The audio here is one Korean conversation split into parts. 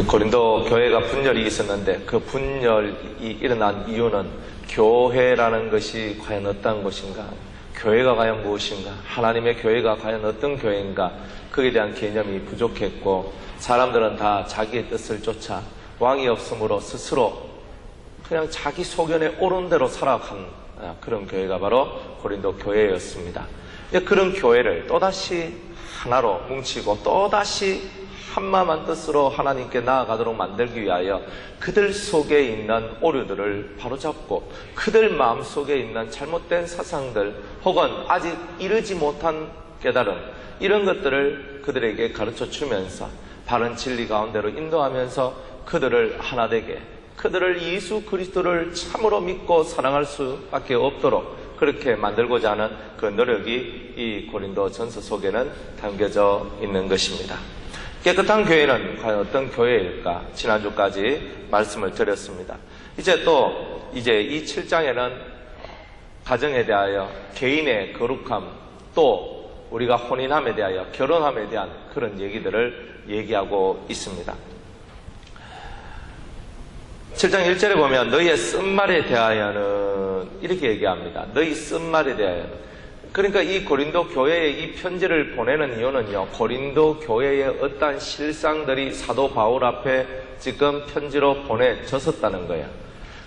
고린도 교회가 분열이 있었는데 그 분열이 일어난 이유는 교회라는 것이 과연 어떤 것인가, 교회가 과연 무엇인가, 하나님의 교회가 과연 어떤 교회인가, 그에 대한 개념이 부족했고, 사람들은 다 자기의 뜻을 쫓아 왕이 없으므로 스스로 그냥 자기 소견에 옳은 대로 살아간 그런 교회가 바로 고린도 교회였습니다. 그런 교회를 또다시 하나로 뭉치고 또다시 한마음 한뜻으로 하나님께 나아가도록 만들기 위하여 그들 속에 있는 오류들을 바로잡고 그들 마음속에 있는 잘못된 사상들 혹은 아직 이르지 못한 깨달음, 이런 것들을 그들에게 가르쳐 주면서 바른 진리 가운데로 인도하면서 그들을 하나 되게, 그들을 예수 그리스도를 참으로 믿고 사랑할 수밖에 없도록 그렇게 만들고자 하는 그 노력이 이 고린도 전서 속에는 담겨져 있는 것입니다. 깨끗한 교회는 과연 어떤 교회일까? 지난주까지 말씀을 드렸습니다. 이제 이 7장에는 가정에 대하여 개인의 거룩함, 또 우리가 혼인함에 대하여 결혼함에 대한 그런 얘기들을 얘기하고 있습니다. 7장 1절에 보면 너희의 쓴말에 대하여는 이렇게 얘기합니다. 너희 쓴말에 대하여는. 그러니까 이 고린도 교회에 이 편지를 보내는 이유는요, 고린도 교회의 어떠한 실상들이 사도 바울 앞에 지금 편지로 보내졌었다는 거예요.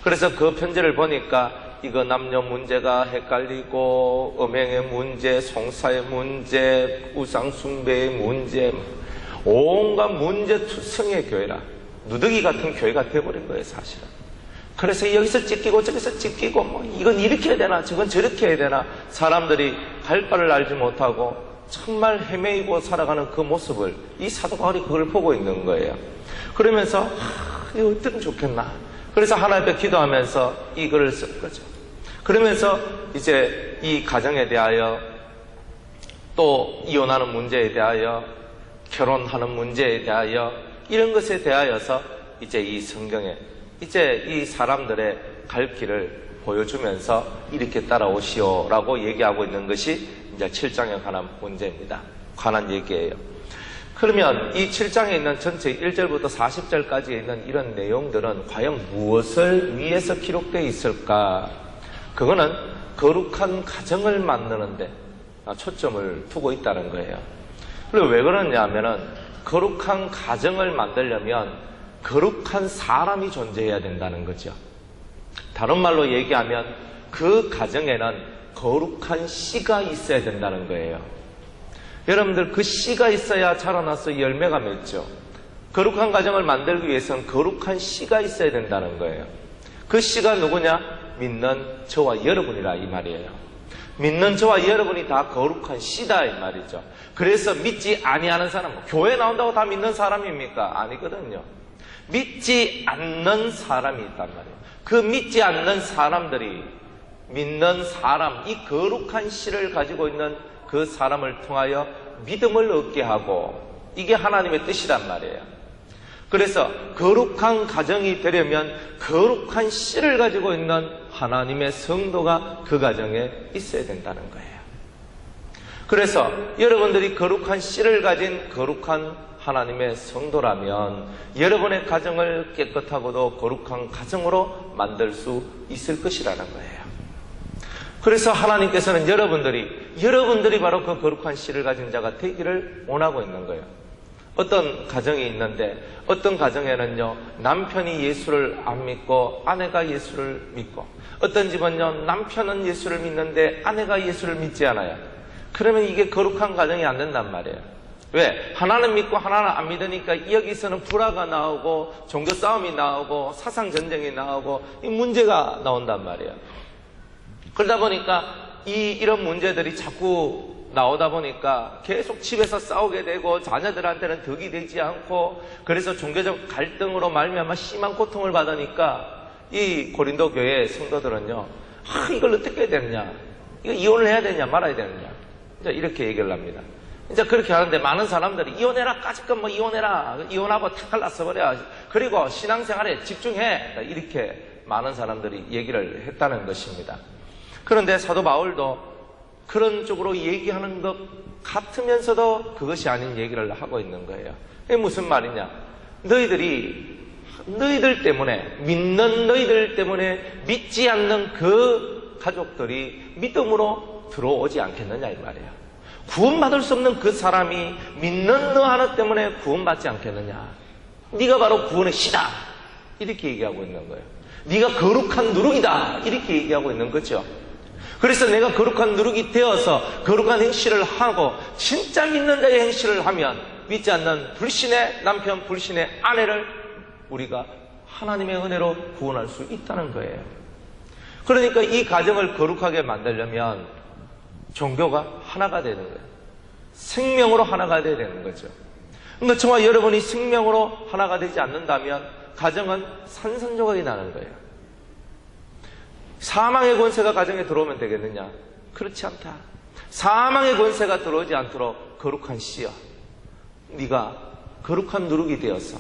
그래서 그 편지를 보니까 이거 남녀 문제가 헷갈리고 음행의 문제, 송사의 문제, 우상숭배의 문제, 온갖 문제투성의 교회라 누더기 같은 교회가 되어버린 거예요, 사실은. 그래서 여기서 찢기고 저기서 찢기고 뭐 이건 이렇게 해야 되나 저건 저렇게 해야 되나, 사람들이 갈 바를 알지 못하고 정말 헤매이고 살아가는 그 모습을 이 사도 바울이 그걸 보고 있는 거예요. 그러면서 이거 어떻게 좋겠나, 그래서 하나님 앞에 기도하면서 이 글을 쓴 거죠. 그러면서 이제 이 가정에 대하여, 또 이혼하는 문제에 대하여, 결혼하는 문제에 대하여, 이런 것에 대하여서 이제 이 성경에 이제 이 사람들의 갈 길을 보여주면서 이렇게 따라오시오라고 얘기하고 있는 것이 이제 7장에 관한 문제입니다. 관한 얘기예요. 그러면 이 7장에 있는 전체 1절부터 40절까지 있는 이런 내용들은 과연 무엇을 위해서 기록되어 있을까? 그거는 거룩한 가정을 만드는데 초점을 두고 있다는 거예요. 그리고 왜 그러냐 하면은 거룩한 가정을 만들려면 거룩한 사람이 존재해야 된다는 거죠. 다른 말로 얘기하면 그 가정에는 거룩한 씨가 있어야 된다는 거예요. 여러분들, 그 씨가 있어야 자라나서 열매가 맺죠. 거룩한 가정을 만들기 위해서는 거룩한 씨가 있어야 된다는 거예요. 그 씨가 누구냐? 믿는 저와 여러분이라 이 말이에요. 믿는 저와 여러분이 다 거룩한 씨다 이 말이죠. 그래서 믿지 아니하는 사람, 교회 나온다고 다 믿는 사람입니까? 아니거든요. 믿지 않는 사람이 있단 말이에요. 그 믿지 않는 사람들이 믿는 사람, 이 거룩한 씨를 가지고 있는 그 사람을 통하여 믿음을 얻게 하고, 이게 하나님의 뜻이란 말이에요. 그래서 거룩한 가정이 되려면 거룩한 씨를 가지고 있는 하나님의 성도가 그 가정에 있어야 된다는 거예요. 그래서 여러분들이 거룩한 씨를 가진 거룩한 하나님의 성도라면 여러분의 가정을 깨끗하고도 거룩한 가정으로 만들 수 있을 것이라는 거예요. 그래서 하나님께서는 여러분들이 바로 그 거룩한 씨를 가진 자가 되기를 원하고 있는 거예요. 어떤 가정이 있는데, 어떤 가정에는요 남편이 예수를 안 믿고 아내가 예수를 믿고, 어떤 집은요 남편은 예수를 믿는데 아내가 예수를 믿지 않아요. 그러면 이게 거룩한 가정이 안 된단 말이에요. 왜? 하나는 믿고 하나는 안 믿으니까 여기서는 불화가 나오고 종교 싸움이 나오고 사상 전쟁이 나오고 이 문제가 나온단 말이에요. 그러다 보니까 이런 문제들이 자꾸 나오다 보니까 계속 집에서 싸우게 되고 자녀들한테는 덕이 되지 않고, 그래서 종교적 갈등으로 말미암아 심한 고통을 받으니까 이 고린도 교회 성도들은요, 이걸 어떻게 해야 되느냐, 이거 이혼을 해야 되냐 말아야 되느냐, 이제 이렇게 얘기를 합니다. 이제 그렇게 하는데 많은 사람들이 이혼해라, 까짓것 뭐 이혼해라, 이혼하고 탁 갈라서버려, 그리고 신앙생활에 집중해, 이렇게 많은 사람들이 얘기를 했다는 것입니다. 그런데 사도 바울도 그런 쪽으로 얘기하는 것 같으면서도 그것이 아닌 얘기를 하고 있는 거예요. 이게 무슨 말이냐? 너희들 때문에, 믿는 너희들 때문에 믿지 않는 그 가족들이 믿음으로 들어오지 않겠느냐 이 말이에요. 구원받을 수 없는 그 사람이 믿는 너 하나 때문에 구원받지 않겠느냐. 네가 바로 구원의 씨다 이렇게 얘기하고 있는 거예요. 네가 거룩한 누룩이다 이렇게 얘기하고 있는 거죠. 그래서 내가 거룩한 누룩이 되어서 거룩한 행실을 하고 진짜 믿는 자의 행실을 하면 믿지 않는 불신의 남편, 불신의 아내를 우리가 하나님의 은혜로 구원할 수 있다는 거예요. 그러니까 이 가정을 거룩하게 만들려면 종교가 하나가 되는 거예요. 생명으로 하나가 되어야 되는 거죠. 그러니까 저와 여러분이 생명으로 하나가 되지 않는다면 가정은 산산조각이 나는 거예요. 사망의 권세가 가정에 들어오면 되겠느냐? 그렇지 않다. 사망의 권세가 들어오지 않도록 거룩한 씨여, 네가 거룩한 누룩이 되어서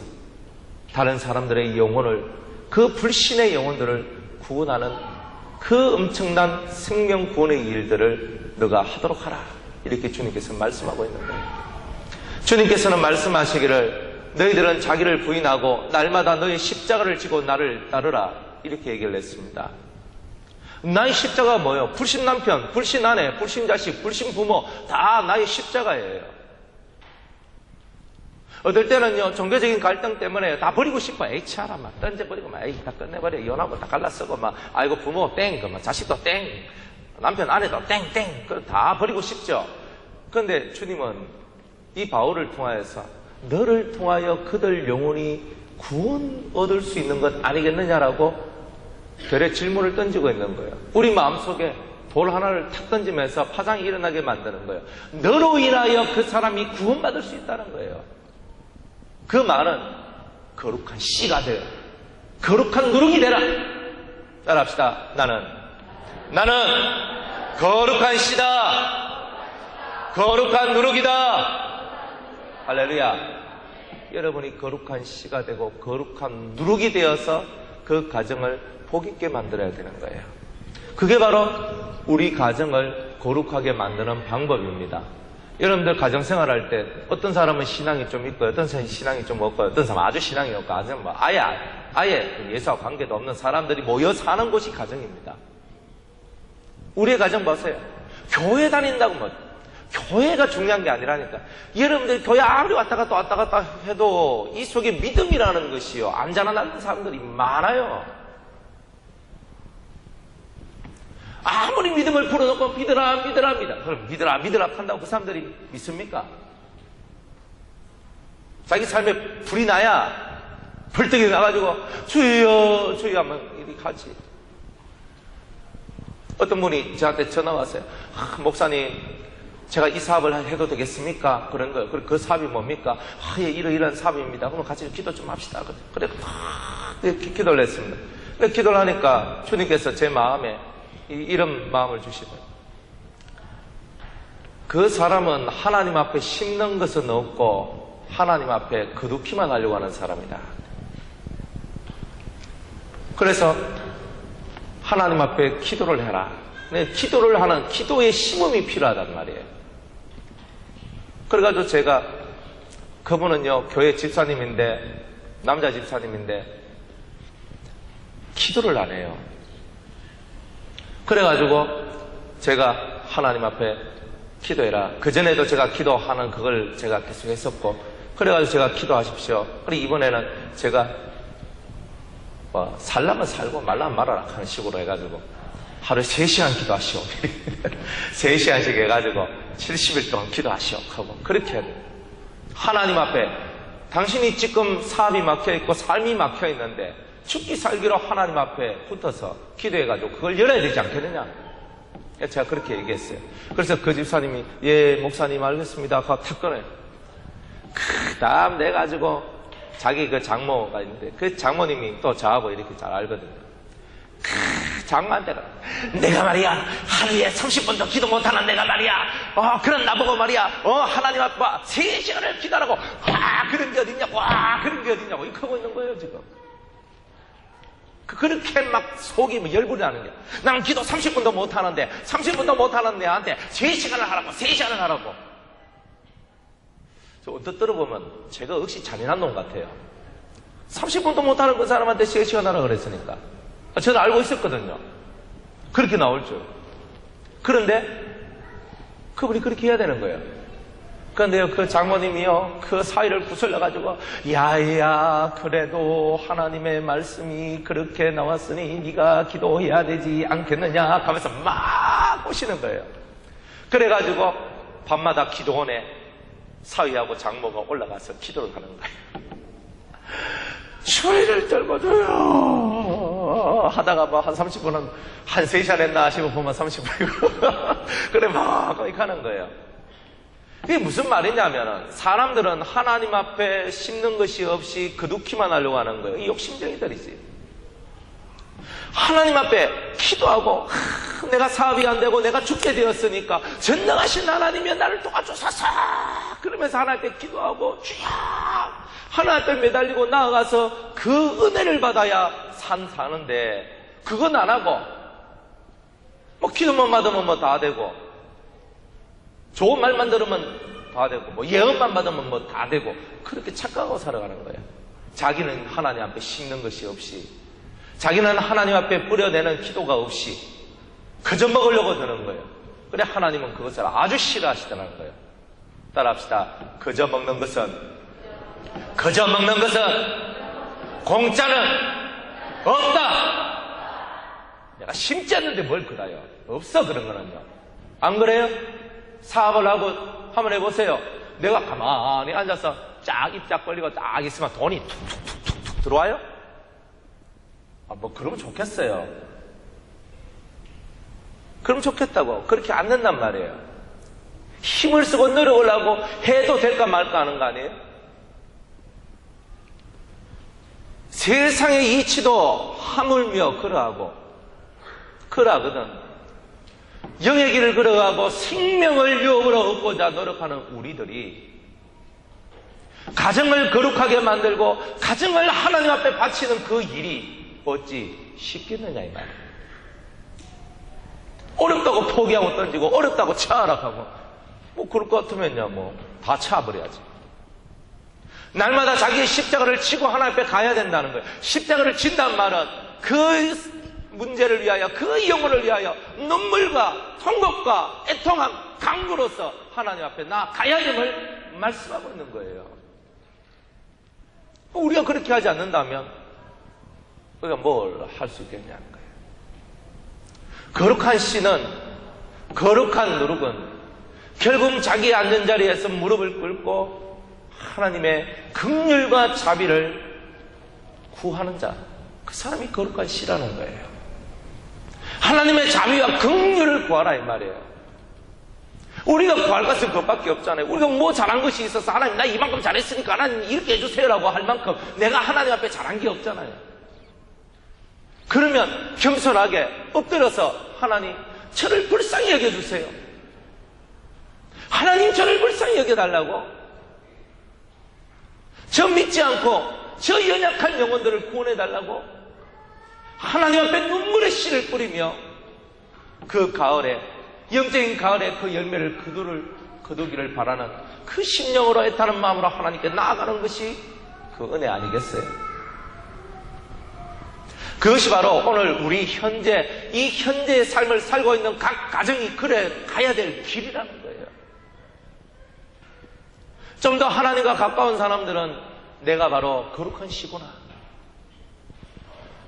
다른 사람들의 영혼을, 그 불신의 영혼들을 구원하는 그 엄청난 생명 구원의 일들을 너가 하도록 하라. 이렇게 주님께서 말씀하고 있는 거예요. 주님께서는 말씀하시기를 너희들은 자기를 부인하고 날마다 너의 십자가를 지고 나를 따르라. 이렇게 얘기를 했습니다. 나의 십자가가 뭐예요? 불신 남편, 불신 아내, 불신 자식, 불신 부모 다 나의 십자가예요. 어떨 때는요, 종교적인 갈등 때문에 다 버리고 싶어. 에이, 치아라, 막 던져버리고, 막, 에이, 다 끝내버려. 연하고 다 갈라쓰고, 막, 아이고, 부모 땡, 막, 자식도 땡, 남편, 아내도 땡, 땡, 다 버리고 싶죠. 그런데 주님은 이 바울을 통하여서 너를 통하여 그들 영혼이 구원 얻을 수 있는 것 아니겠느냐라고 별의 질문을 던지고 있는 거예요. 우리 마음속에 돌 하나를 탁 던지면서 파장이 일어나게 만드는 거예요. 너로 인하여 그 사람이 구원받을 수 있다는 거예요. 그 말은 거룩한 씨가 되어 거룩한 누룩이 되라. 따라합시다. 나는 거룩한 씨다. 거룩한 누룩이다. 할렐루야. 여러분이 거룩한 씨가 되고 거룩한 누룩이 되어서 그 가정을 복있게 만들어야 되는 거예요. 그게 바로 우리 가정을 거룩하게 만드는 방법입니다. 여러분들 가정생활할 때 어떤 사람은 신앙이 좀 있고 어떤 사람은 신앙이 좀 없고 어떤 사람은 아주 신앙이 없고 아예 예수와 관계도 없는 사람들이 모여 사는 곳이 가정입니다. 우리의 가정 보세요. 교회 다닌다고 뭐 교회가 중요한 게 아니라니까. 여러분들 교회 아무리 왔다 갔다 해도 이 속에 믿음이라는 것이요 안 자라나는 사람들이 많아요. 아무리 믿음을 풀어놓고 믿으라. 그럼 믿으라 한다고 그 사람들이 믿습니까? 자기 삶에 불이 나야 벌떡이 나가지고 주여 하면 이렇게 하지. 어떤 분이 저한테 전화 왔어요. 목사님, 제가 이 사업을 해도 되겠습니까? 그런 거예요. 그 사업이 뭡니까? 예, 이런 사업입니다. 그럼 같이 기도 좀 합시다. 그래, 기도를 했습니다. 기도를 하니까 주님께서 제 마음에 이런 마음을 주시더라고요. 그 사람은 하나님 앞에 심는 것은 없고 하나님 앞에 거두기만 하려고 하는 사람이다. 그래서 하나님 앞에 기도를 해라. 기도를 하는 기도의 심음이 필요하단 말이에요. 그래가지고 제가 그분은요 교회 집사님인데 남자 집사님인데 기도를 안 해요. 그래가지고 제가 하나님 앞에 기도해라. 그전에도 제가 기도하는 그걸 제가 계속 했었고, 그래가지고 제가 기도하십시오. 그리고 이번에는 제가 살라면 살고 말라면 말아라 하는 식으로 해가지고 하루에 3시간 기도하시오. 3시간씩 해가지고 70일 동안 기도하시오 하고 그렇게 해야 돼요. 하나님 앞에 당신이 지금 사업이 막혀있고 삶이 막혀있는데 죽기 살기로 하나님 앞에 붙어서 기도해가지고 그걸 열어야 되지 않겠느냐. 제가 그렇게 얘기했어요. 그래서 그 집사님이 예 목사님 알겠습니다 하고 탁 꺼내요. 그 다음 내가지고 자기 그 장모가 있는데 그 장모님이 또 저하고 이렇게 잘 알거든요. 장모한테 내가 말이야 하루에 30분도 기도 못하는 내가 말이야 그런 나보고 말이야 하나님 앞에 3시간을 기도하라고 그런 게 어딨냐고 그런 게 어딨냐고 이렇게 하고 있는 거예요 지금. 그렇게 막 속이 열불이 나는 거야. 나는 기도 30분도 못하는데 30분도 못하는 애한테 3시간을 하라고 3시간을 하라고. 저 언뜻 들어보면 제가 역시 잔인한 놈 같아요. 30분도 못하는 그 사람한테 3시간 하라 그랬으니까. 저도 알고 있었거든요. 그렇게 나올 줄. 그런데 그분이 그렇게 해야 되는 거예요. 그런데요, 그 장모님이요, 그 사이를 구슬려가지고, 야야, 그래도 하나님의 말씀이 그렇게 나왔으니 네가 기도해야 되지 않겠느냐 하면서 막 꼬시는 거예요. 그래가지고 밤마다 기도원에 사위하고 장모가 올라가서 기도를 하는 거예요. 주의를 떨궈줘요 하다가 뭐 한 30분은 한 3시간 했나 싶으면 30분이고 그래 막 거기 가는 거예요. 이게 무슨 말이냐면은 사람들은 하나님 앞에 심는 것이 없이 거두기만 하려고 하는 거예요. 이 욕심쟁이들이지. 하나님 앞에 기도하고 내가 사업이 안 되고 내가 죽게 되었으니까 전능하신 하나님이 나를 도와주소서 그러면서 하나님 앞에 기도하고 주여 하나님 앞에 매달리고 나아가서 그 은혜를 받아야 사는데 그건 안 하고 뭐 기도만 받으면 뭐 다 되고 좋은 말만 들으면 다 되고 뭐 예언만 받으면 뭐 다 되고 그렇게 착각하고 살아가는 거예요. 자기는 하나님 앞에 심는 것이 없이 자기는 하나님 앞에 뿌려내는 기도가 없이 그저 먹으려고 드는 거예요. 그래 하나님은 그것을 아주 싫어하시더라는 거예요. 따라합시다. 그저 먹는 것은 공짜는 없다. 내가 심지 않는데 뭘 그래요? 없어 그런 거는요. 안 그래요? 사업을 하고 한번 해보세요. 내가 가만히 앉아서 쫙 입 벌리고 딱 있으면 돈이 툭툭툭툭 들어와요? 뭐 그러면 좋겠어요. 그럼 좋겠다고. 그렇게 안 된단 말이에요. 힘을 쓰고 노력을 하고 해도 될까 말까 하는 거 아니에요? 세상의 이치도 하물며 그러하거든. 영의 길을 걸어가고 생명을 유업으로 얻고자 노력하는 우리들이 가정을 거룩하게 만들고 가정을 하나님 앞에 바치는 그 일이 어찌 쉽겠느냐 이 말이에요. 어렵다고 포기하고 던지고 어렵다고 차락하고 뭐 그럴 것 같으면요 뭐 다 차버려야지. 날마다 자기의 십자가를 지고 하나님 앞에 가야 된다는 거예요. 십자가를 진다는 말은 그 문제를 위하여 그 영혼을 위하여 눈물과 통곡과 애통함 강구로서 하나님 앞에 나가야 됨을 말씀하고 있는 거예요. 우리가 그렇게 하지 않는다면 우리가 뭘 할 수 있겠냐는 거예요. 거룩한 씨는 거룩한 누룩은 결국 자기의 앉은 자리에서 무릎을 꿇고 하나님의 긍휼과 자비를 구하는 자, 그 사람이 거룩한 씨라는 거예요. 하나님의 자비와 긍휼을 구하라 이 말이에요. 우리가 구할 것은 그것밖에 없잖아요. 우리가 뭐 잘한 것이 있어서 하나님 나 이만큼 잘했으니까 하나님 이렇게 해주세요라고 할 만큼 내가 하나님 앞에 잘한 게 없잖아요. 그러면 겸손하게 엎드려서 하나님 저를 불쌍히 여겨주세요. 하나님 저를 불쌍히 여겨달라고. 저 믿지 않고 저 연약한 영혼들을 구원해달라고 하나님 앞에 눈물의 씨를 뿌리며 그 가을에 영적인 가을에 그 열매를 거두기를 바라는 그 심령으로 애타는 마음으로 하나님께 나아가는 것이 그 은혜 아니겠어요? 그것이 바로 오늘 우리 현재 이 현재의 삶을 살고 있는 각 가정이 그래 가야 될 길이라는 거예요. 좀 더 하나님과 가까운 사람들은 내가 바로 거룩한 씨구나.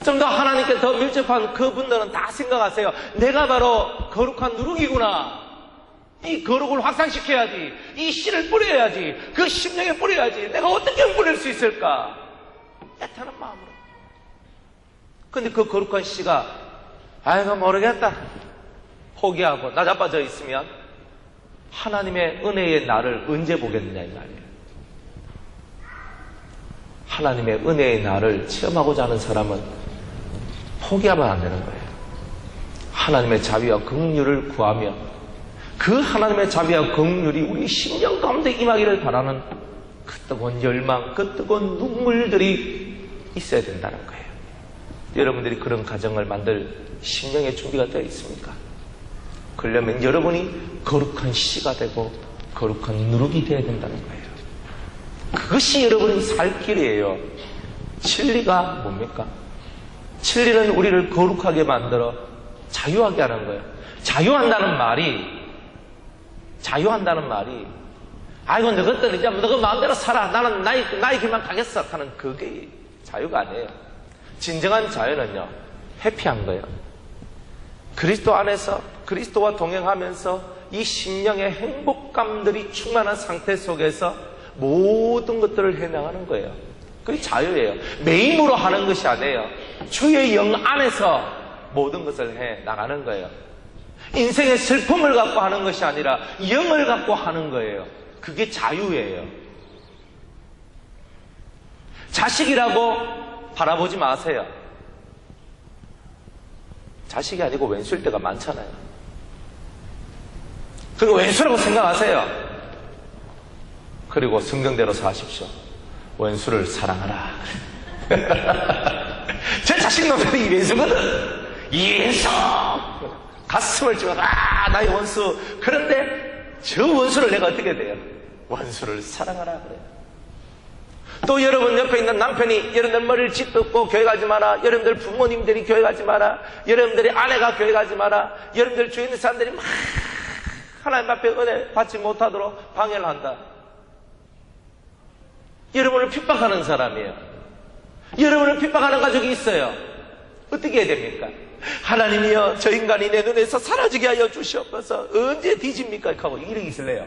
좀 더 하나님께 더 밀접한 그분들은 다 생각하세요. 내가 바로 거룩한 누룩이구나. 이 거룩을 확산시켜야지. 이 씨를 뿌려야지. 그 심령에 뿌려야지. 내가 어떻게 뿌릴 수 있을까? 애타는 마음으로. 근데 그 거룩한 씨가 아이고 모르겠다 포기하고 나자빠져 있으면 하나님의 은혜의 날을 언제 보겠느냐 이 말이에요. 하나님의 은혜의 날을 체험하고자 하는 사람은 포기하면 안 되는 거예요. 하나님의 자비와 긍휼을 구하며 그 하나님의 자비와 긍휼이 우리 심령 가운데 임하기를 바라는 그 뜨거운 열망, 그 뜨거운 눈물들이 있어야 된다는 거예요. 여러분들이 그런 가정을 만들 심령의 준비가 되어 있습니까? 그러려면 여러분이 거룩한 씨가 되고 거룩한 누룩이 되어야 된다는 거예요. 그것이 여러분이 살 길이에요. 진리가 뭡니까? 진리는 우리를 거룩하게 만들어 자유하게 하는 거예요. 자유한다는 말이 아이고 너것들 이제 너가 마음대로 살아, 나는 나의 길만 가겠어 하는 그게 자유가 아니에요. 진정한 자유는요, 해피한 거예요. 그리스도 안에서 그리스도와 동행하면서 이 심령의 행복감들이 충만한 상태 속에서 모든 것들을 해나가는 거예요. 그게 자유예요. 내 힘으로 하는 것이 아니에요. 주의 영 안에서 모든 것을 해 나가는 거예요. 인생의 슬픔을 갖고 하는 것이 아니라 영을 갖고 하는 거예요. 그게 자유예요. 자식이라고 바라보지 마세요. 자식이 아니고 왼수일 때가 많잖아요. 그리고 왼수라고 생각하세요. 그리고 성경대로 사십시오. 왼수를 사랑하라. 제 자식 놈들이 이 왼수거든. 이 왼수! 가슴을 ጭ어, 나의 원수. 그런데 저 원수를 내가 어떻게 돼요? 원수를 사랑하라 그래요. 또 여러분 옆에 있는 남편이 여러분들 머리를 짓듣고 교회 가지 마라, 여러분들 부모님들이 교회 가지 마라, 여러분들이 아내가 교회 가지 마라, 여러분들 주위에 있는 사람들이 막 하나님 앞에 은혜 받지 못하도록 방해를 한다. 여러분을 핍박하는 사람이에요. 여러분을 핍박하는 가족이 있어요. 어떻게 해야 됩니까? 하나님이여 저 인간이 내 눈에서 사라지게 하여 주시옵소서. 언제 뒤집니까? 하고 이렇게 있을래요.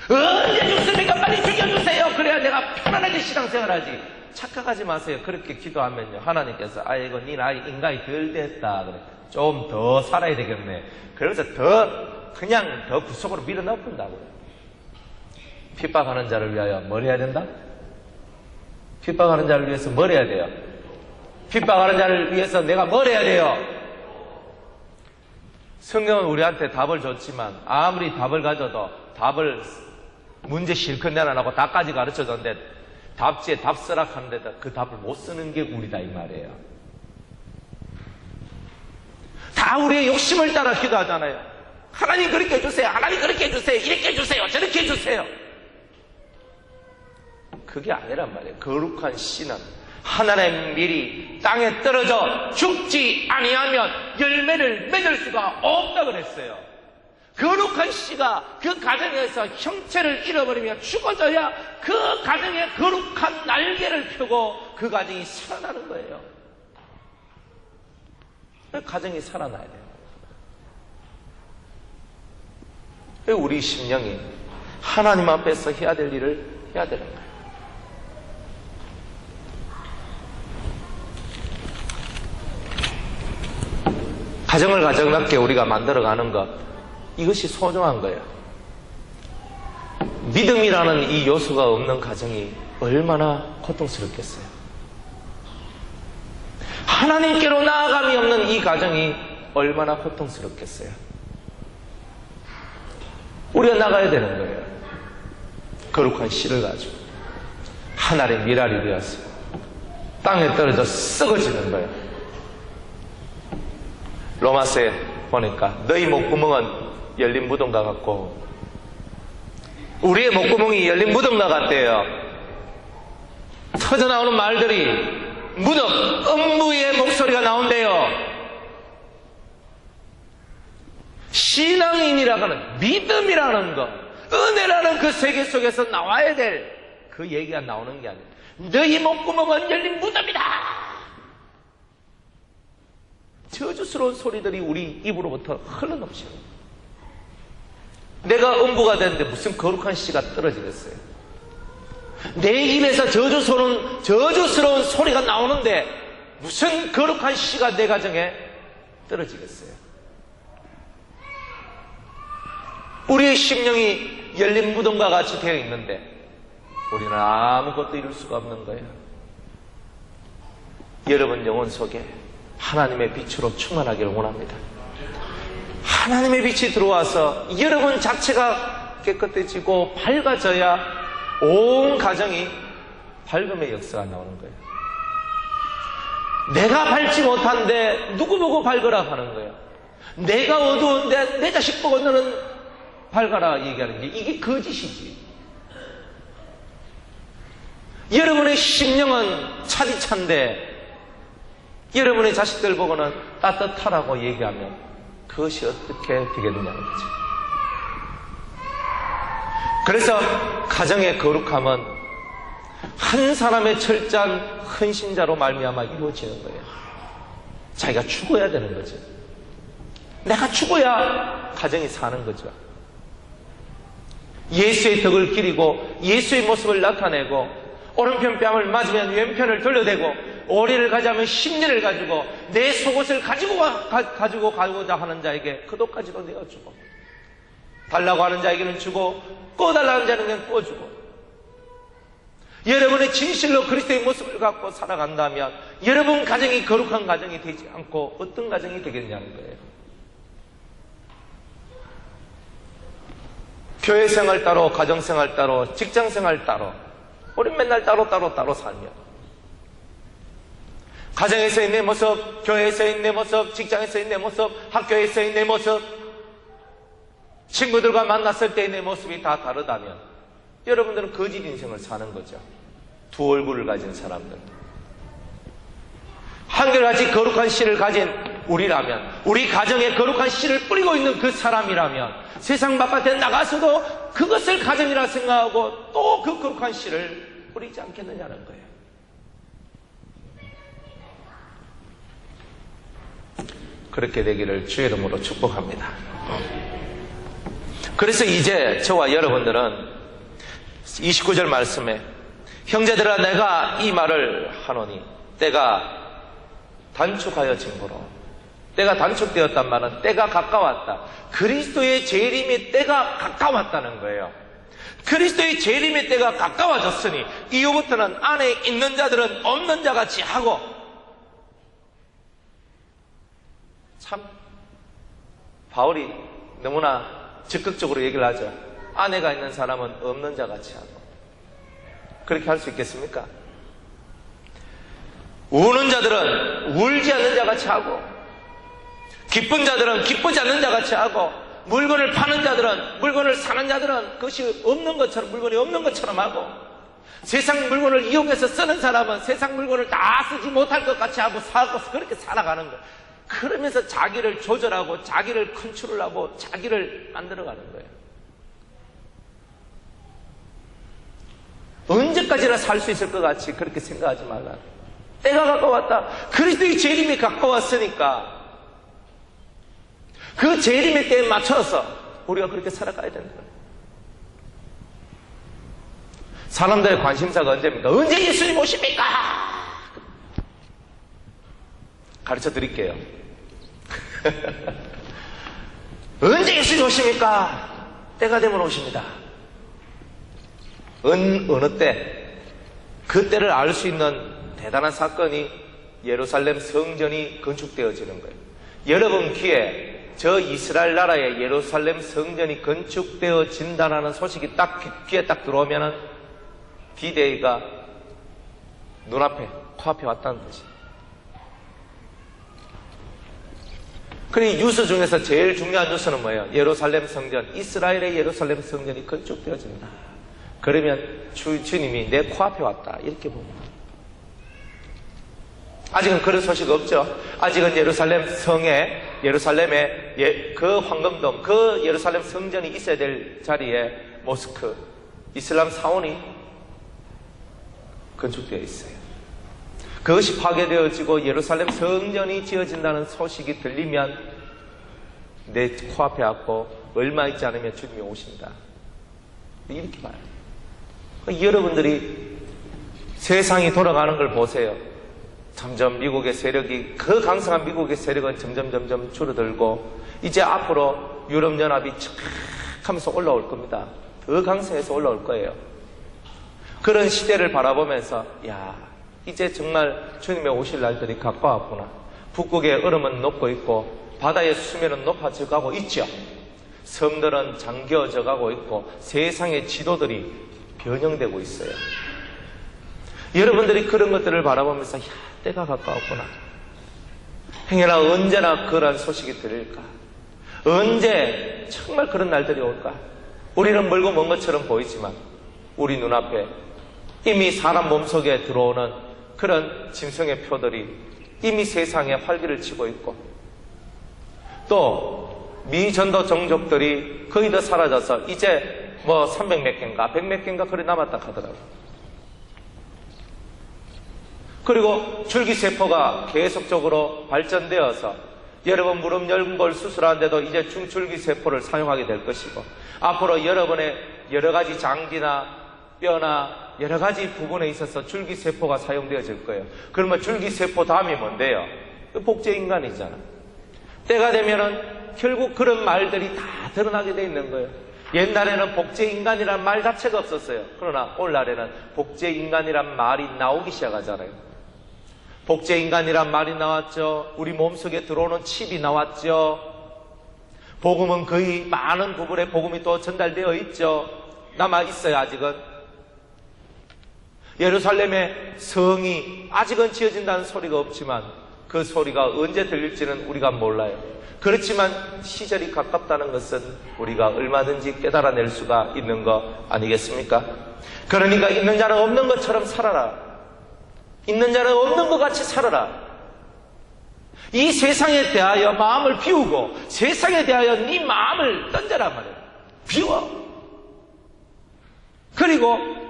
언제 죽습니까? 빨리 죽여주세요. 그래야 내가 편안하게 신앙생활하지. 착각하지 마세요. 그렇게 기도하면요, 하나님께서 아이고 네 나이 인간이 덜 됐다 그래, 좀 더 살아야 되겠네. 그러면서 그냥 더 구속으로 밀어넣는다고요. 핍박하는 자를 위하여 뭘 해야 된다? 핍박하는 자를 위해서 뭘 해야 돼요? 핍박하는 자를 위해서 내가 뭘 해야 돼요? 성경은 우리한테 답을 줬지만 아무리 답을 가져도 답을 문제 실컷 내놔놓고 답까지 가르쳐줬는데 답지에 답 쓰라 하는데도 그 답을 못 쓰는 게 우리다 이 말이에요. 다 우리의 욕심을 따라 기도하잖아요. 하나님 그렇게 해주세요. 하나님 그렇게 해주세요. 이렇게 해주세요. 저렇게 해주세요. 그게 아니란 말이에요. 거룩한 씨는 하나님의 밀이 땅에 떨어져 죽지 아니하면 열매를 맺을 수가 없다 그랬어요. 거룩한 씨가 그 가정에서 형체를 잃어버리며 죽어져야 그 가정에 거룩한 날개를 펴고 그 가정이 살아나는 거예요. 그 가정이 살아나야 돼요. 우리 심령이 하나님 앞에서 해야 될 일을 해야 되는 거예요. 가정을 가정답게 우리가 만들어가는 것, 이것이 소중한 거예요. 믿음이라는 이 요소가 없는 가정이 얼마나 고통스럽겠어요. 하나님께로 나아감이 없는 이 가정이 얼마나 고통스럽겠어요. 우리가 나가야 되는 거예요. 거룩한 씨를 가지고 하나님의 미랄이 되어서 땅에 떨어져 썩어지는 거예요. 로마서에 보니까 너희 목구멍은 열린 무덤과 같고 우리의 목구멍이 열린 무덤과 같대요. 터져나오는 말들이 무덤, 음부의 목소리가 나온대요. 신앙인이라고 하는 믿음이라는 것, 은혜라는 그 세계 속에서 나와야 될 그 얘기가 나오는 게 아니에요. 너희 목구멍은 열린 무덤이다. 저주스러운 소리들이 우리 입으로부터 흘러넘쳐요. 내가 음부가 됐는데 무슨 거룩한 씨가 떨어지겠어요? 내 입에서 저주스러운 소리가 나오는데 무슨 거룩한 씨가 내 가정에 떨어지겠어요? 우리의 심령이 열린 무덤과 같이 되어 있는데 우리는 아무것도 이룰 수가 없는 거예요. 여러분 영혼 속에 하나님의 빛으로 충만하기를 원합니다. 하나님의 빛이 들어와서 여러분 자체가 깨끗해지고 밝아져야 온 가정이 밝음의 역사가 나오는 거예요. 내가 밝지 못한데 누구 보고 밝으라 하는 거예요. 내가 어두운데 내 자식 보고 너는 밝아라 얘기하는 게 이게 거짓이지. 여러분의 심령은 차디찬데 여러분의 자식들 보고는 따뜻하라고 얘기하면 그것이 어떻게 되겠느냐는 거죠. 그래서 가정의 거룩함은 한 사람의 철저한 헌신자로 말미암아 이루어지는 거예요. 자기가 죽어야 되는 거죠. 내가 죽어야 가정이 사는 거죠. 예수의 덕을 기리고 예수의 모습을 나타내고 오른편 뺨을 맞으면 왼편을 돌려대고 오리를 가져가면 10년을 가지고 내 속옷을 가지고 가고자 하는 자에게 그도까지도 내어주고 달라고 하는 자에게는 주고 꺼달라는 자에게는 꺼주고 여러분의 진실로 그리스도의 모습을 갖고 살아간다면 여러분 가정이 거룩한 가정이 되지 않고 어떤 가정이 되겠냐는 거예요. 교회생활 따로, 가정생활 따로, 직장생활 따로 우리 맨날 따로 살면 가정에서의 내 모습, 교회에서의 내 모습, 직장에서의 내 모습, 학교에서의 내 모습, 친구들과 만났을 때의 내 모습이 다 다르다면 여러분들은 거짓 인생을 사는 거죠. 두 얼굴을 가진 사람들. 한결같이 거룩한 씨를 가진 우리라면, 우리 가정에 거룩한 씨를 뿌리고 있는 그 사람이라면 세상 바깥에 나가서도 그것을 가정이라 생각하고 또 그 거룩한 씨를 뿌리지 않겠느냐는 거예요. 그렇게 되기를 주의 이름으로 축복합니다. 그래서 이제 저와 여러분들은 29절 말씀에 형제들아 내가 이 말을 하노니 때가 단축하여진 거로 때가 단축되었단 말은 때가 가까웠다. 그리스도의 재림의 때가 가까웠다는 거예요. 그리스도의 재림의 때가 가까워졌으니 이후부터는 안에 있는 자들은 없는 자같이 하고 참 바울이 너무나 적극적으로 얘기를 하죠. 아내가 있는 사람은 없는 자같이 하고 그렇게 할 수 있겠습니까? 우는 자들은 울지 않는 자같이 하고 기쁜 자들은 기쁘지 않는 자같이 하고 물건을 파는 자들은 물건을 사는 자들은 그것이 없는 것처럼 물건이 없는 것처럼 하고 세상 물건을 이용해서 쓰는 사람은 세상 물건을 다 쓰지 못할 것 같이 하고 사고 그렇게 살아가는 거예요. 그러면서 자기를 조절하고 자기를 컨트롤하고 자기를 만들어가는 거예요. 언제까지나 살 수 있을 것 같이 그렇게 생각하지 말라. 때가 가까웠다. 그리스도의 재림이 가까웠으니까 그 재림의 때에 맞춰서 우리가 그렇게 살아가야 된다. 사람들의 관심사가 언제입니까? 언제 예수님 오십니까? 가르쳐 드릴게요. 언제 예수님 오십니까? 때가 되면 오십니다. 어느 때? 그 때를 알 수 있는 대단한 사건이 예루살렘 성전이 건축되어지는 거예요. 여러분 귀에 저 이스라엘 나라의 예루살렘 성전이 건축되어진다는 소식이 딱 귀에 딱 들어오면은 D-Day가 눈앞에, 코앞에 왔다는 거지. 그리고 뉴스 중에서 제일 중요한 뉴스는 뭐예요? 예루살렘 성전, 이스라엘의 예루살렘 성전이 건축되어진다. 그러면 주님이 내 코앞에 왔다. 이렇게 봅니다. 아직은 그런 소식 없죠. 아직은 예루살렘 성에, 예루살렘에 그 황금돔, 그 예루살렘 성전이 있어야 될 자리에 모스크, 이슬람 사원이 건축되어 있어요. 그것이 파괴되어지고 예루살렘 성전이 지어진다는 소식이 들리면 내 코앞에 왔고 얼마 있지 않으면 주님이 오신다. 이렇게 봐요. 여러분들이 세상이 돌아가는 걸 보세요. 점점 미국의 세력이, 그 강성한 미국의 세력은 점점 줄어들고 이제 앞으로 유럽연합이 촥 하면서 올라올 겁니다. 더 강성해서 올라올 거예요. 그런 시대를 바라보면서 야, 이제 정말 주님의 오실 날들이 가까웠구나. 북극의 얼음은 녹고 있고 바다의 수면은 높아져 가고 있죠. 섬들은 잠겨져 가고 있고 세상의 지도들이 변형되고 있어요. 여러분들이 그런 것들을 바라보면서 야, 때가 가까웠구나. 행여나 언제나 그런 소식이 들릴까? 언제 정말 그런 날들이 올까? 우리는 멀고 먼 것처럼 보이지만 우리 눈앞에 이미 사람 몸속에 들어오는 그런 짐승의 표들이 이미 세상에 활기를 치고 있고, 또 미전도 종족들이 거의 다 사라져서 이제 뭐 300몇 개인가 100몇 개인가 그래 남았다 하더라고요. 그리고 줄기세포가 계속적으로 발전되어서 여러분 무릎 얇은 걸 수술하는데도 이제 중줄기세포를 사용하게 될 것이고, 앞으로 여러분의 여러 가지 장기나 뼈나 여러 가지 부분에 있어서 줄기세포가 사용되어질 거예요. 그러면 줄기세포 다음이 뭔데요? 복제인간이잖아. 때가 되면은 결국 그런 말들이 다 드러나게 돼 있는 거예요. 옛날에는 복제인간이란 말 자체가 없었어요. 그러나 오늘날에는 복제인간이란 말이 나오기 시작하잖아요. 복제인간이란 말이 나왔죠. 우리 몸속에 들어오는 칩이 나왔죠. 복음은 거의 많은 부분에 복음이 또 전달되어 있죠. 남아있어요, 아직은. 예루살렘의 성이 아직은 지어진다는 소리가 없지만 그 소리가 언제 들릴지는 우리가 몰라요. 그렇지만 시절이 가깝다는 것은 우리가 얼마든지 깨달아낼 수가 있는 거 아니겠습니까? 그러니까 있는 자는 없는 것처럼 살아라. 있는 자는 없는 것 같이 살아라. 이 세상에 대하여 마음을 비우고 세상에 대하여 네 마음을 던져라 말이야. 비워. 그리고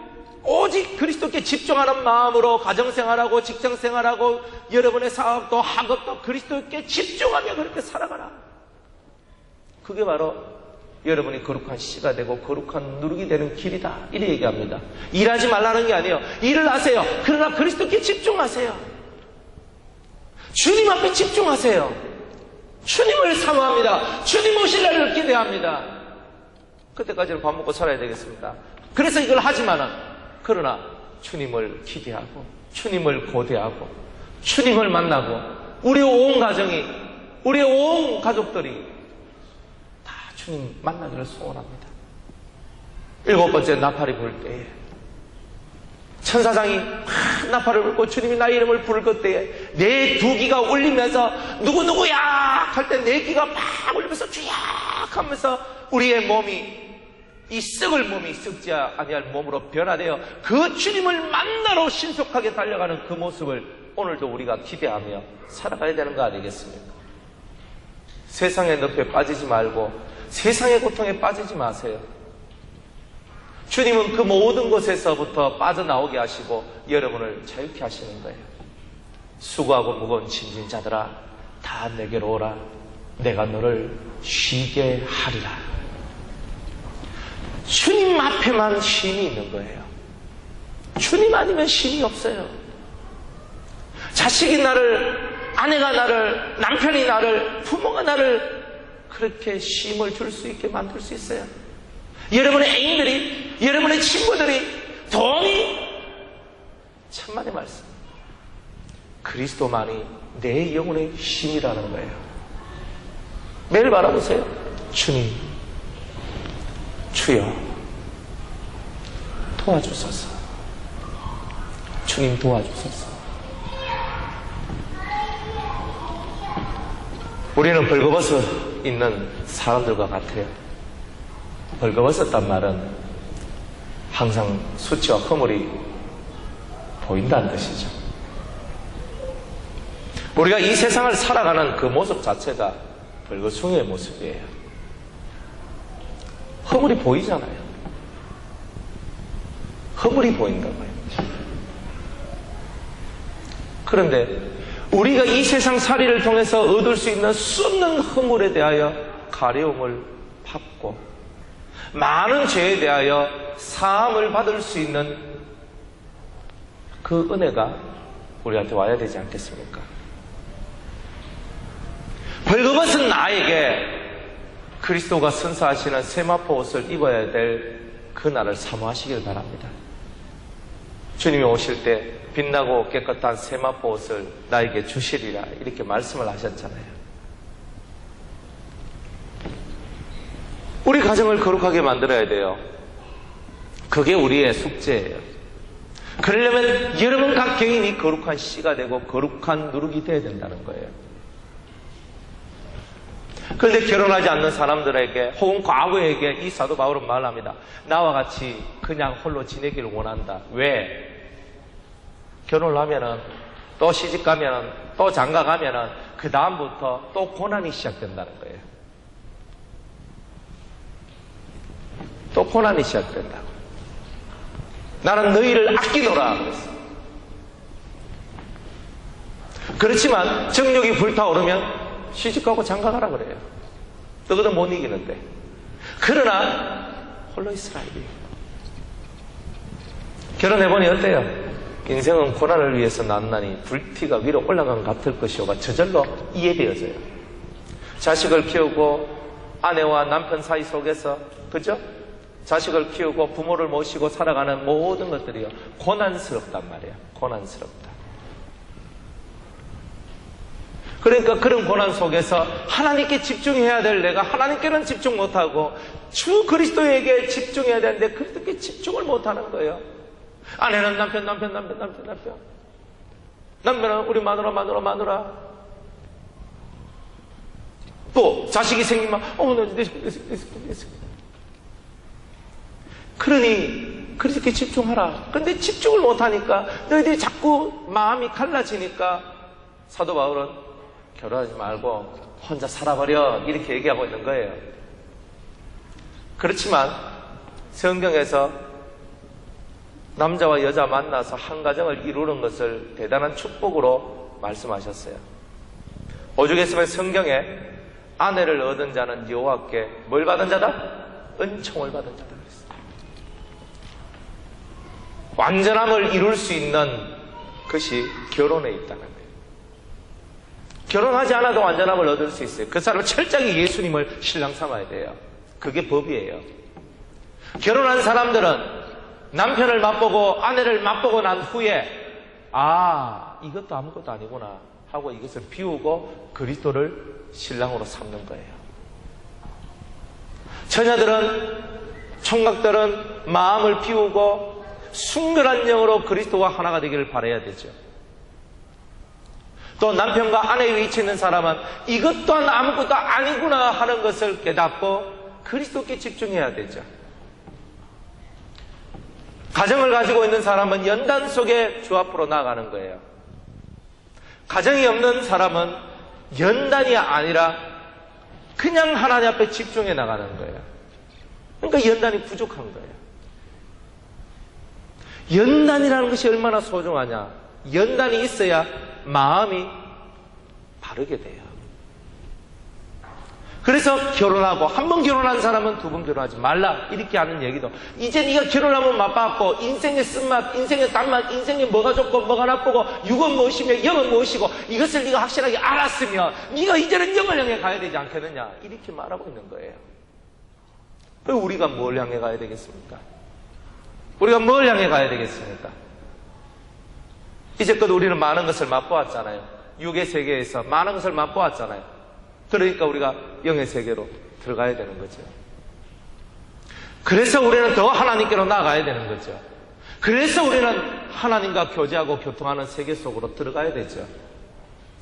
오직 그리스도께 집중하는 마음으로 가정생활하고 직장생활하고 여러분의 사업도 학업도 그리스도께 집중하며 그렇게 살아가라. 그게 바로 여러분이 거룩한 씨가 되고 거룩한 누룩이 되는 길이다. 이렇게 얘기합니다. 일하지 말라는 게 아니에요. 일을 하세요. 그러나 그리스도께 집중하세요. 주님 앞에 집중하세요. 주님을 사모합니다. 주님 오실 날을 기대합니다. 그때까지는 밥 먹고 살아야 되겠습니다. 그래서 이걸 하지만은, 그러나 주님을 기대하고 주님을 고대하고 주님을 만나고 우리 온 가정이, 우리 온 가족들이 다 주님 만나기를 소원합니다. 7번째 나팔이 불 때에 천사장이 막 나팔을 불고 주님이 나의 이름을 부를 그때에 내 두 귀가 울리면서 누구누구야 할 때 내 귀가 막 울리면서 주야 하면서 우리의 몸이, 이 썩을 몸이 썩지 아니할 몸으로 변화되어 그 주님을 만나러 신속하게 달려가는 그 모습을 오늘도 우리가 기대하며 살아가야 되는 거 아니겠습니까? 세상의 늪에 빠지지 말고 세상의 고통에 빠지지 마세요. 주님은 그 모든 곳에서부터 빠져나오게 하시고 여러분을 자유케 하시는 거예요. 수고하고 무거운 짐진 자들아 다 내게로 오라. 내가 너를 쉬게 하리라. 주님 앞에만 쉼이 있는 거예요. 주님 아니면 쉼이 없어요. 자식이 나를, 아내가 나를, 남편이 나를, 부모가 나를 그렇게 쉼을 줄 수 있게 만들 수 있어요. 여러분의 애인들이, 여러분의 친구들이, 돈이, 천만의 말씀. 그리스도만이 내 영혼의 쉼이라는 거예요. 매일 바라보세요. 주님, 주여 도와주소서. 주님 도와주소서. 우리는 벌거벗어 있는 사람들과 같아요. 벌거벗었단 말은 항상 수치와 허물이 보인다는 뜻이죠. 우리가 이 세상을 살아가는 그 모습 자체가 벌거숭이의 모습이에요. 허물이 보이잖아요. 허물이 보인다고요. 그런데 우리가 이 세상 살이를 통해서 얻을 수 있는 수없는 허물에 대하여 가려움을 받고 많은 죄에 대하여 사함을 받을 수 있는 그 은혜가 우리한테 와야 되지 않겠습니까? 벌거벗은 나에게 그리스도가 선사하시는 세마포 옷을 입어야 될 그날을 사모하시길 바랍니다. 주님이 오실 때 빛나고 깨끗한 세마포 옷을 나에게 주시리라 이렇게 말씀을 하셨잖아요. 우리 가정을 거룩하게 만들어야 돼요. 그게 우리의 숙제예요. 그러려면 여러분 각 개인이 거룩한 씨가 되고 거룩한 누룩이 되어야 된다는 거예요. 그런데 결혼하지 않는 사람들에게 혹은 과부에게 이 사도 바울은 말합니다. 나와 같이 그냥 홀로 지내기를 원한다. 왜? 결혼을 하면은, 또 시집 가면은, 또 장가 가면은, 그 다음부터 또 고난이 시작된다는 거예요. 또 고난이 시작된다고. 나는 너희를 아끼노라 그랬어. 그렇지만 정욕이 불타오르면 시집가고 장가가라 그래요. 너희들 못 이기는데. 그러나 홀로 이스라엘이 결혼해보니 어때요? 인생은 고난을 위해서 났나니 불티가 위로 올라간 같을 것이오가 저절로 이해되어져요. 자식을 키우고 아내와 남편 사이 속에서, 그죠? 자식을 키우고 부모를 모시고 살아가는 모든 것들이요, 고난스럽단 말이에요. 고난스럽다. 그러니까 그런 고난 속에서 하나님께 집중해야 될 내가 하나님께는 집중 못하고 주 그리스도에게 집중해야 되는데 그렇게 집중을 못하는 거예요. 아내는 남편은 우리 마누라. 또 자식이 생기면 내 새끼. 그러니 그렇게 집중하라. 근데 집중을 못하니까 너희들이 자꾸 마음이 갈라지니까 사도 바울은 결혼하지 말고 혼자 살아버려 이렇게 얘기하고 있는 거예요. 그렇지만 성경에서 남자와 여자 만나서 한 가정을 이루는 것을 대단한 축복으로 말씀하셨어요. 오죽했으면 성경에 아내를 얻은 자는 여호와께 뭘 받은 자다? 은총을 받은 자다 그랬어요. 완전함을 이룰 수 있는 것이 결혼에 있다는 거예요. 결혼하지 않아도 완전함을 얻을 수 있어요. 그 사람은 철저하게 예수님을 신랑 삼아야 돼요. 그게 법이에요. 결혼한 사람들은 남편을 맛보고 아내를 맛보고 난 후에 이것도 아무것도 아니구나 하고 이것을 비우고 그리스도를 신랑으로 삼는 거예요. 처녀들은, 총각들은 마음을 비우고 순결한 영으로 그리스도와 하나가 되기를 바라야 되죠. 또 남편과 아내의 위치에 있는 사람은 이것 또한 아무것도 아니구나 하는 것을 깨닫고 그리스도께 집중해야 되죠. 가정을 가지고 있는 사람은 연단 속에 주 앞으로 나아가는 거예요. 가정이 없는 사람은 연단이 아니라 그냥 하나님 앞에 집중해 나가는 거예요. 그러니까 연단이 부족한 거예요. 연단이라는 것이 얼마나 소중하냐. 연단이 있어야 마음이 바르게 돼요. 그래서 결혼하고 한 번 결혼한 사람은 두 번 결혼하지 말라 이렇게 하는 얘기도, 이제 네가 결혼하면 맛봤고 인생의 쓴맛, 인생의 단맛, 인생에 뭐가 좋고 뭐가 나쁘고 육은 무엇이며 영은 무엇이고 이것을 네가 확실하게 알았으면 네가 이제는 영을 향해 가야 되지 않겠느냐 이렇게 말하고 있는 거예요. 왜 우리가 뭘 향해 가야 되겠습니까? 우리가 뭘 향해 가야 되겠습니까? 이제껏 우리는 많은 것을 맛보았잖아요. 육의 세계에서 많은 것을 맛보았잖아요. 그러니까 우리가 영의 세계로 들어가야 되는 거죠. 그래서 우리는 더 하나님께로 나아가야 되는 거죠. 그래서 우리는 하나님과 교제하고 교통하는 세계 속으로 들어가야 되죠.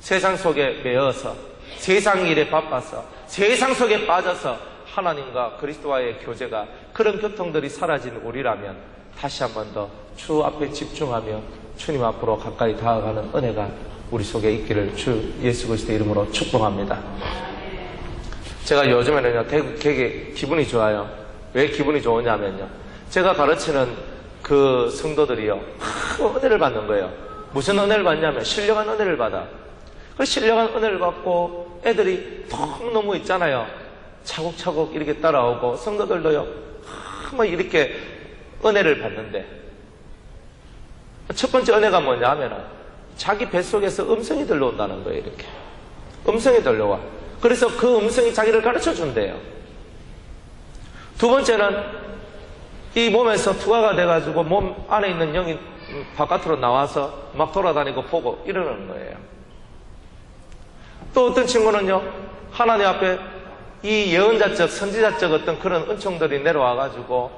세상 속에 매여서, 세상 일에 바빠서, 세상 속에 빠져서 하나님과 그리스도와의 교제가, 그런 교통들이 사라진 우리라면 다시 한 번 더 주 앞에 집중하며 주님 앞으로 가까이 다가가는 은혜가 우리 속에 있기를 주 예수 그리스도의 이름으로 축복합니다. 제가 요즘에는요, 되게 기분이 좋아요. 왜 기분이 좋으냐면요, 제가 가르치는 그 성도들이요, 은혜를 받는 거예요. 무슨 은혜를 받냐면 신령한 은혜를 받아. 그 신령한 은혜를 받고 애들이 너무 있잖아요. 차곡차곡 이렇게 따라오고, 성도들도요 막 이렇게 은혜를 받는데, 첫 번째 은혜가 뭐냐 하면은 자기 뱃속에서 음성이 들려온다는 거예요. 이렇게 음성이 들려와. 그래서 그 음성이 자기를 가르쳐 준대요. 두 번째는 이 몸에서 투과가 돼가지고 몸 안에 있는 영이 바깥으로 나와서 막 돌아다니고 보고 이러는 거예요. 또 어떤 친구는요, 하나님 앞에 이 예언자적, 선지자적 어떤 그런 은총들이 내려와가지고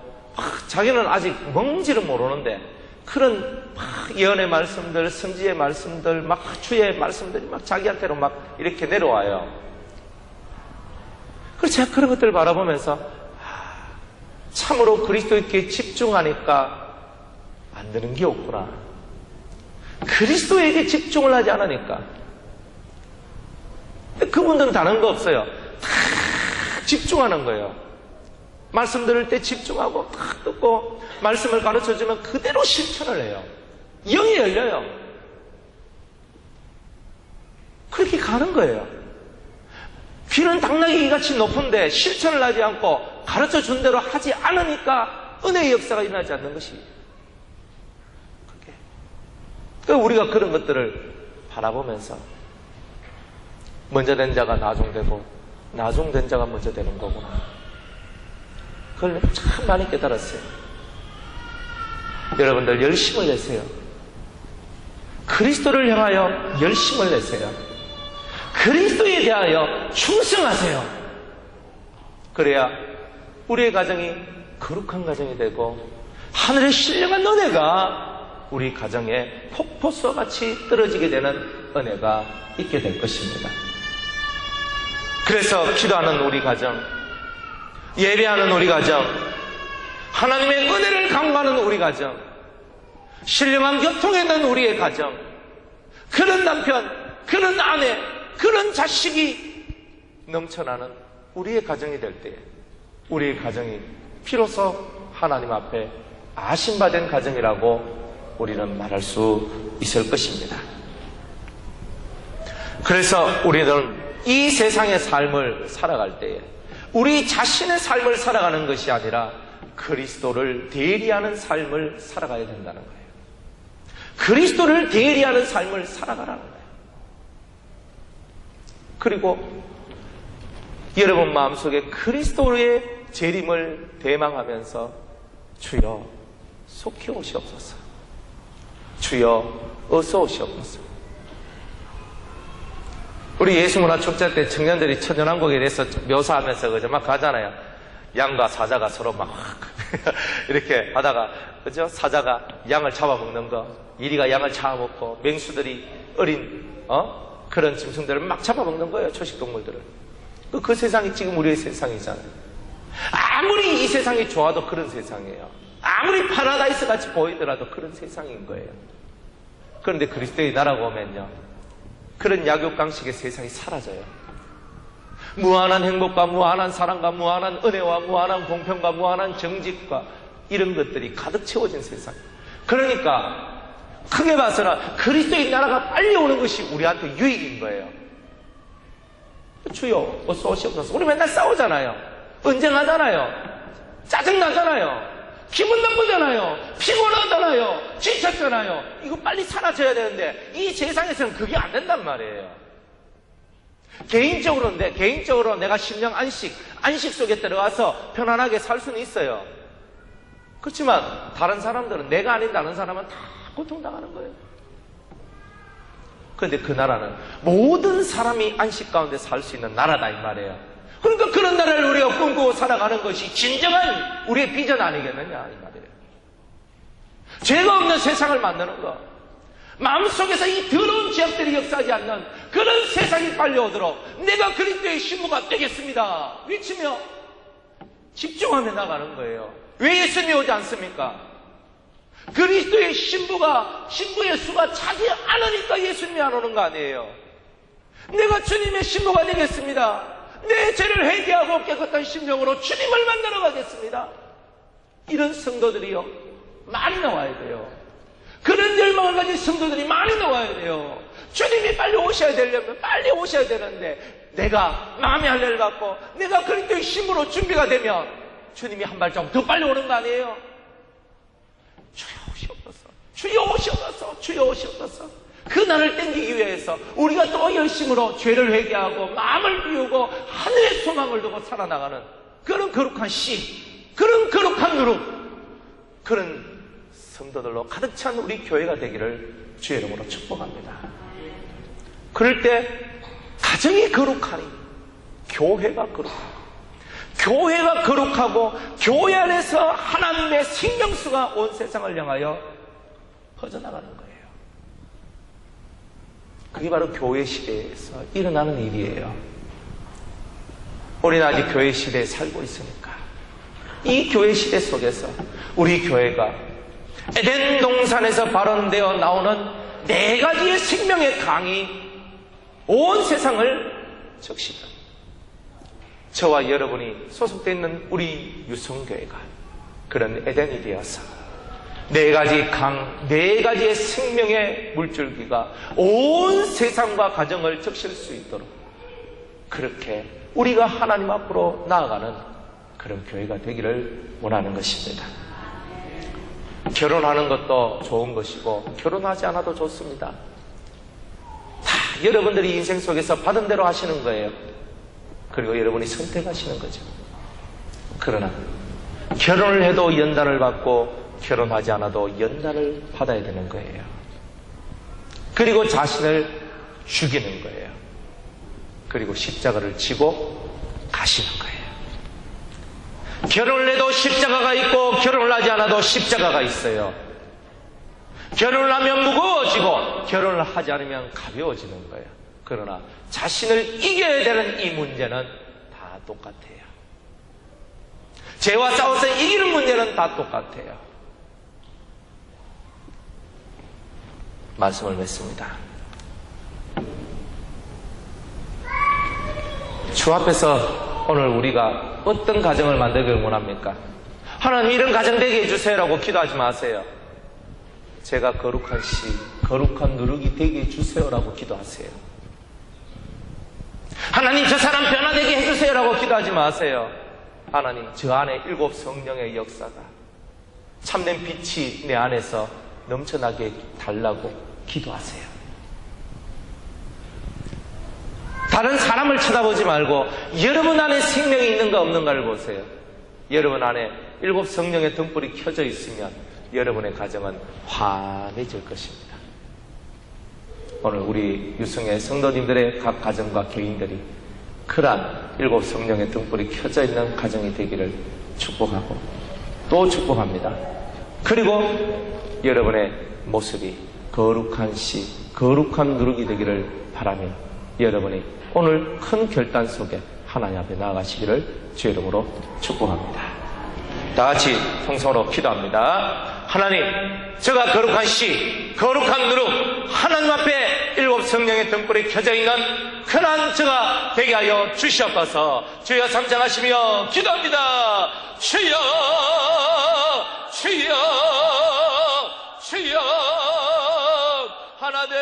자기는 아직 뭔지를 모르는데 그런 막 예언의 말씀들, 선지의 말씀들, 막 주의 말씀들이 막 자기한테로 막 이렇게 내려와요. 그래서 제가 그런 것들을 바라보면서 참으로 그리스도께 집중하니까 안 되는 게 없구나. 그리스도에게 집중을 하지 않으니까. 그분들은 다른 거 없어요. 다 집중하는 거예요. 말씀 들을 때 집중하고 다 듣고 말씀을 가르쳐주면 그대로 실천을 해요. 영이 열려요. 그렇게 가는 거예요. 귀는 당나귀 같이 높은데 실천을 하지 않고 가르쳐준 대로 하지 않으니까 은혜의 역사가 일어나지 않는 것이. 그러니까 우리가 그런 것들을 바라보면서 먼저 된 자가 나중되고 나중된 자가 먼저 되는 거구나. 그걸 참 많이 깨달았어요. 여러분들 열심을 내세요. 그리스도를 향하여 열심을 내세요. 그리스도에 대하여 충성하세요. 그래야 우리의 가정이 거룩한 가정이 되고 하늘의 신령한 은혜가 우리 가정에 폭포수와 같이 떨어지게 되는 은혜가 있게 될 것입니다. 그래서 기도하는 우리 가정, 예배하는 우리 가정, 하나님의 은혜를 강구하는 우리 가정, 신령한 교통에 있는 우리의 가정, 그런 남편, 그런 아내, 그런 자식이 넘쳐나는 우리의 가정이 될 때 우리의 가정이 비로소 하나님 앞에 아신받은 가정이라고 우리는 말할 수 있을 것입니다. 그래서 우리는 이 세상의 삶을 살아갈 때에 우리 자신의 삶을 살아가는 것이 아니라 그리스도를 대리하는 삶을 살아가야 된다는 거예요. 그리스도를 대리하는 삶을 살아가라는 거예요. 그리고 여러분 마음속에 그리스도의 재림을 대망하면서 주여 속히 오시옵소서, 주여 어서 오시옵소서. 우리 예수문화축제 때 청년들이 천연왕국에 대해서 묘사하면서 그저 막 가잖아요. 양과 사자가 서로 막 이렇게 하다가 그죠? 사자가 양을 잡아먹는 거, 이리가 양을 잡아먹고 맹수들이 어린 그런 짐승들을 막 잡아먹는 거예요. 초식동물들을. 그 세상이 지금 우리의 세상이잖아요. 아무리 이 세상이 좋아도 그런 세상이에요. 아무리 파라다이스 같이 보이더라도 그런 세상인 거예요. 그런데 그리스도의 나라가 오면요, 그런 약육강식의 세상이 사라져요. 무한한 행복과 무한한 사랑과 무한한 은혜와 무한한 공평과 무한한 정직과 이런 것들이 가득 채워진 세상. 그러니까 크게 봐서는 그리스도의 나라가 빨리 오는 것이 우리한테 유익인 거예요. 주여 어서 오시옵소서. 우리 맨날 싸우잖아요. 언쟁하잖아요. 짜증나잖아요. 기분 나쁘잖아요. 피곤하잖아요. 지쳤잖아요. 이거 빨리 사라져야 되는데 이 세상에서는 그게 안 된단 말이에요. 개인적으로 내가 심령 안식 속에 들어가서 편안하게 살 수는 있어요. 그렇지만 다른 사람들은, 내가 아닌 다른 사람은 다 고통당하는 거예요. 그런데 그 나라는 모든 사람이 안식 가운데 살 수 있는 나라다 이 말이에요. 그러니까 그런 나라를 우리가 꿈꾸고 살아가는 것이 진정한 우리의 비전 아니겠느냐 이 말이에요. 죄가 없는 세상을 만드는 것, 마음속에서 이 더러운 죄악들이 역사하지 않는 그런 세상이 빨리 오도록 내가 그리스도의 신부가 되겠습니다 외치며 집중하며 나가는 거예요. 왜 예수님이 오지 않습니까? 그리스도의 신부의 수가 차지 않으니까 예수님이 안 오는 거 아니에요. 내가 주님의 신부가 되겠습니다. 내 죄를 회개하고 깨끗한 심령으로 주님을 만나러 가겠습니다. 이런 성도들이요 많이 나와야 돼요. 그런 열망을 가진 성도들이 많이 나와야 돼요. 주님이 빨리 오셔야 되려면 빨리 오셔야 되는데 내가 마음의 할례를 갖고 내가 그리스도의 신부로 준비가 되면 주님이 한 발자국 더 빨리 오는 거 아니에요? 주여 오시옵소서, 주여 오시옵소서, 주여 오시옵소서. 그 날을 땡기기 위해서 우리가 또 열심으로 죄를 회개하고 마음을 비우고 하늘의 소망을 두고 살아나가는 그런 거룩한 씨, 그런 거룩한 누룩, 그런 성도들로 가득 찬 우리 교회가 되기를 주의 이름으로 축복합니다. 그럴 때 가정이 거룩하니 교회가 거룩하고, 교회가 거룩하고 교회 안에서 하나님의 생명수가 온 세상을 향하여 퍼져나가는 거예요. 그게 바로 교회 시대에서 일어나는 일이에요. 우리는 아직 교회 시대에 살고 있으니까 이 교회 시대 속에서 우리 교회가 에덴 동산에서 발원되어 나오는 네 가지의 생명의 강이 온 세상을 적시다. 저와 여러분이 소속되어 있는 우리 유성교회가 그런 에덴이 되어서 네 가지 강, 네 가지의 생명의 물줄기가 온 세상과 가정을 적실 수 있도록 그렇게 우리가 하나님 앞으로 나아가는 그런 교회가 되기를 원하는 것입니다. 결혼하는 것도 좋은 것이고 결혼하지 않아도 좋습니다. 다 여러분들이 인생 속에서 받은 대로 하시는 거예요. 그리고 여러분이 선택하시는 거죠. 그러나 결혼을 해도 연단을 받고 결혼하지 않아도 연단을 받아야 되는 거예요. 그리고 자신을 죽이는 거예요. 그리고 십자가를 지고 가시는 거예요. 결혼을 해도 십자가가 있고 결혼을 하지 않아도 십자가가 있어요. 결혼을 하면 무거워지고 결혼을 하지 않으면 가벼워지는 거예요. 그러나 자신을 이겨야 되는 이 문제는 다 똑같아요. 죄와 싸워서 이기는 문제는 다 똑같아요. 말씀을 맺습니다. 주 앞에서 오늘 우리가 어떤 가정을 만들기를 원합니까? 하나님 이런 가정 되게 해주세요라고 기도하지 마세요. 제가 거룩한 씨, 거룩한 누룩이 되게 해주세요라고 기도하세요. 하나님 저 사람 변화되게 해주세요라고 기도하지 마세요. 하나님 저 안에 7 성령의 역사가 참된 빛이 내 안에서 넘쳐나게 달라고 기도하세요. 다른 사람을 쳐다보지 말고 여러분 안에 생명이 있는가 없는가를 보세요. 여러분 안에 7 성령의 등불이 켜져 있으면 여러분의 가정은 환해질 것입니다. 오늘 우리 유성의 성도님들의 각 가정과 교인들이 그러한 7 성령의 등불이 켜져 있는 가정이 되기를 축복하고 또 축복합니다. 그리고 여러분의 모습이 거룩한 씨, 거룩한 누룩이 되기를 바라며 여러분이 오늘 큰 결단 속에 하나님 앞에 나아가시기를 주의 이름으로 축복합니다. 다 같이 통성으로 기도합니다. 하나님, 저가 거룩한 씨, 거룩한 누룩, 하나님 앞에 7 성령의 등불이 켜져 있는 흔한 저가 되게 하여 주시옵소서. 주여 삼창하시며 기도합니다. 주여, 주여, 주여, 하나님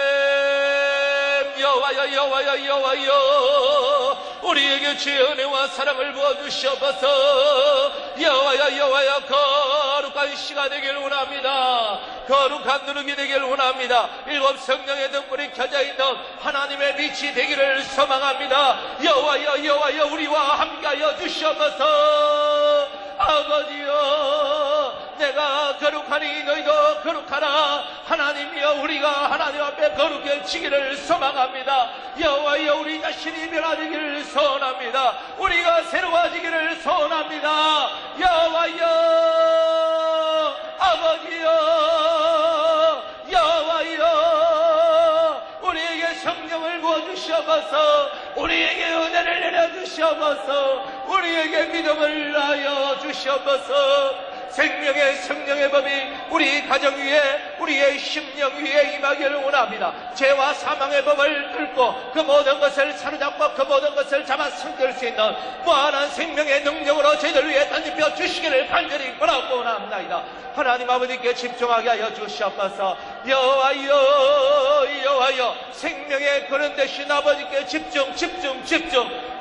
여호와여, 여호와여, 여호와여, 우리에게 주의 은혜와 사랑을 부어주시옵소서. 여호와여, 여호와여, 거룩한 씨가 되길 원합니다. 거룩한 누룩이 되길 원합니다. 7 성령의 등불이 켜져 있는 하나님의 빛이 되기를 소망합니다. 여호와여, 여호와여, 우리와 함께하여 주시옵소서. 아버지여, 내가 거룩하니 너희도 거룩하라. 하나님이여, 우리가 하나님 앞에 거룩해지기를 소망합니다. 여호와여, 우리 자신이 변화되기를 소원합니다. 우리가 새로워지기를 소원합니다. 여호와여, 아버지여, 여호와여, 우리에게 성령을 부어주시옵소서. 우리에게 은혜를 내려주시옵소서. 우리에게 믿음을 하여 주시옵소서. 생명의 성령의 법이 우리 가정 위에, 우리의 심령 위에 임하기를 원합니다. 죄와 사망의 법을 뚫고 그 모든 것을 사로잡고 그 모든 것을 잡아 숨길 수 있는 무한한 생명의 능력으로 저희들 위해 던집혀 주시기를 간절히 원합니다. 하나님 아버지께 집중하게 하여 주시옵소서. 여호와여, 여호와여, 생명의 그런 대신 아버지께 집중.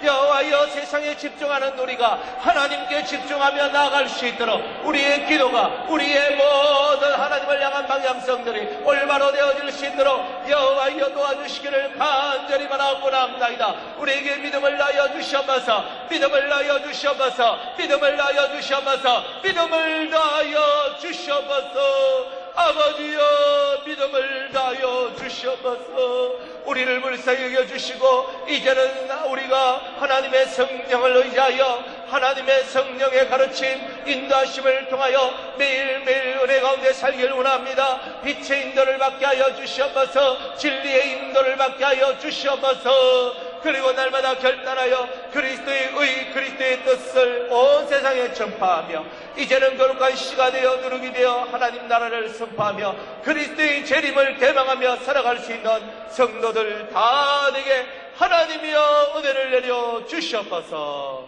여호와여, 세상에 집중하는 우리가 하나님께 집중하며 나아갈 수 있도록 우리의 기도가, 우리의 모든 하나님을 향한 방향성들이 올바로 되어질 수 있도록 여호와여 도와주시기를 간절히 바라옵나이다. 우리에게 믿음을 나여 주시옵소서. 믿음을 나여 주시옵소서. 믿음을 나여 주시옵소서. 믿음을 나여 주시옵소서. 아버지여, 믿음을 다하여 주시옵소서. 우리를 불쌍히 여겨주시고 이제는 우리가 하나님의 성령을 의지하여 하나님의 성령의 가르침, 인도하심을 통하여 매일매일 은혜 가운데 살기를 원합니다. 빛의 인도를 받게 하여 주시옵소서. 진리의 인도를 받게 하여 주시옵소서. 그리고 날마다 결단하여 그리스도의 의, 그리스도의 뜻을 온 세상에 전파하며 이제는 거룩한 씨가 되어 누룩이 되어 하나님 나라를 선포하며 그리스도의 재림을 대망하며 살아갈 수 있는 성도들 다 되게 하나님이여 은혜를 내려 주시옵소서.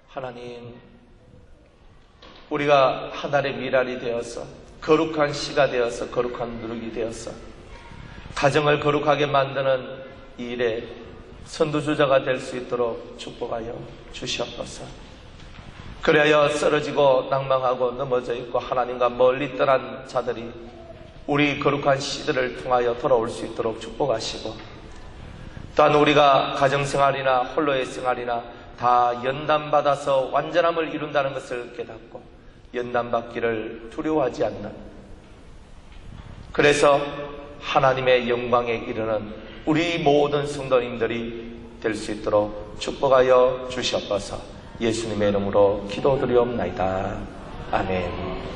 하나님, 우리가 하늘의 미랄이 되어서 거룩한 씨가 되어서 거룩한 누룩이 되어서 가정을 거룩하게 만드는 이 일에 선두주자가 될 수 있도록 축복하여 주시옵소서. 그래야 쓰러지고 낭망하고 넘어져 있고 하나님과 멀리 떠난 자들이 우리 거룩한 씨들을 통하여 돌아올 수 있도록 축복하시고, 또한 우리가 가정생활이나 홀로의 생활이나 다 연단받아서 완전함을 이룬다는 것을 깨닫고 연단받기를 두려워하지 않는, 그래서 하나님의 영광에 이르는 우리 모든 성도님들이 될 수 있도록 축복하여 주시옵소서. 예수님의 이름으로 기도드리옵나이다. 아멘.